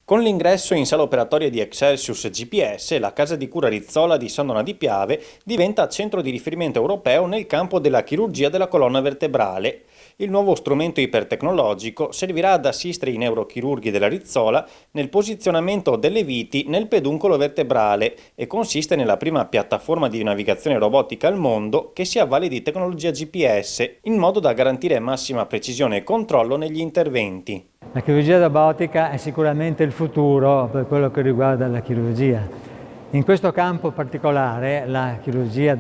Con l'ingresso in sala operatoria di Excelsius GPS, la casa di cura Rizzola di San Donà di Piave diventa centro di riferimento europeo nel campo della chirurgia della colonna vertebrale. Il nuovo strumento ipertecnologico servirà ad assistere i neurochirurghi della Rizzola nel posizionamento delle viti nel peduncolo vertebrale e consiste nella prima piattaforma di navigazione robotica al mondo che si avvale di tecnologia GPS in modo da garantire massima precisione e controllo negli interventi. La chirurgia robotica è sicuramente il futuro per quello che riguarda la chirurgia. In questo campo particolare, la chirurgia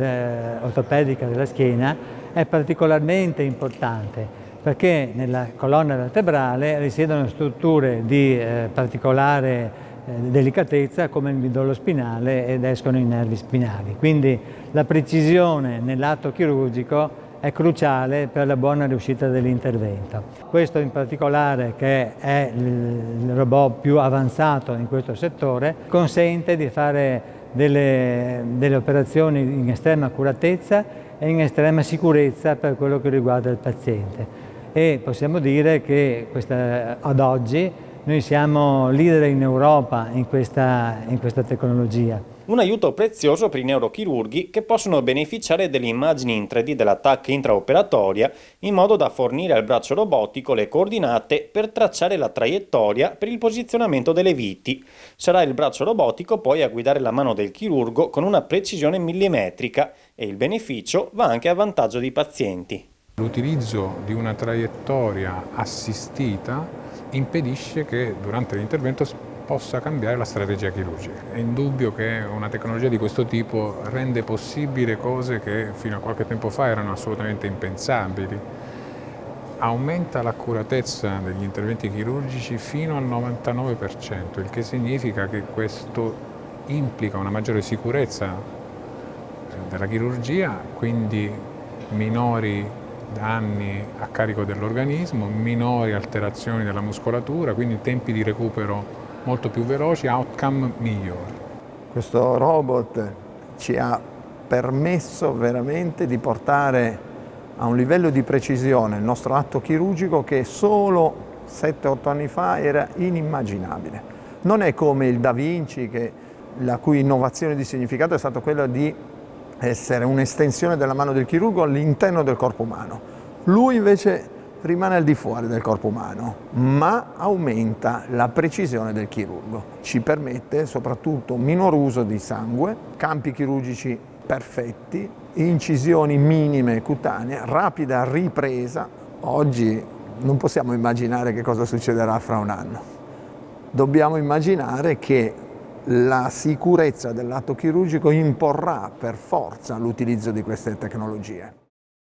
ortopedica della schiena è particolarmente importante perché nella colonna vertebrale risiedono strutture di particolare delicatezza come il midollo spinale ed escono i nervi spinali. Quindi la precisione nell'atto chirurgico è cruciale per la buona riuscita dell'intervento. Questo in particolare, che è il robot più avanzato in questo settore, consente di fare delle operazioni in estrema accuratezza e in estrema sicurezza per quello che riguarda il paziente. E possiamo dire che ad oggi noi siamo leader in Europa in questa tecnologia. Un aiuto prezioso per i neurochirurghi che possono beneficiare delle immagini in 3D della TAC intraoperatoria in modo da fornire al braccio robotico le coordinate per tracciare la traiettoria per il posizionamento delle viti. Sarà il braccio robotico poi a guidare la mano del chirurgo con una precisione millimetrica e il beneficio va anche a vantaggio dei pazienti. L'utilizzo di una traiettoria assistita impedisce che durante l'intervento possa cambiare la strategia chirurgica. È indubbio che una tecnologia di questo tipo rende possibile cose che fino a qualche tempo fa erano assolutamente impensabili. Aumenta l'accuratezza degli interventi chirurgici fino al 99%, il che significa che questo implica una maggiore sicurezza della chirurgia, quindi minori danni a carico dell'organismo, minori alterazioni della muscolatura, quindi tempi di recupero molto più veloci, outcome migliori. Questo robot ci ha permesso veramente di portare a un livello di precisione il nostro atto chirurgico che solo 7-8 anni fa era inimmaginabile. Non è come il Da Vinci, la cui innovazione di significato è stata quella di essere un'estensione della mano del chirurgo all'interno del corpo umano. Lui invece rimane al di fuori del corpo umano, ma aumenta la precisione del chirurgo. Ci permette soprattutto un minor uso di sangue, campi chirurgici perfetti, incisioni minime cutanee, rapida ripresa. Oggi non possiamo immaginare che cosa succederà fra un anno. Dobbiamo immaginare che la sicurezza dell'atto chirurgico imporrà per forza l'utilizzo di queste tecnologie.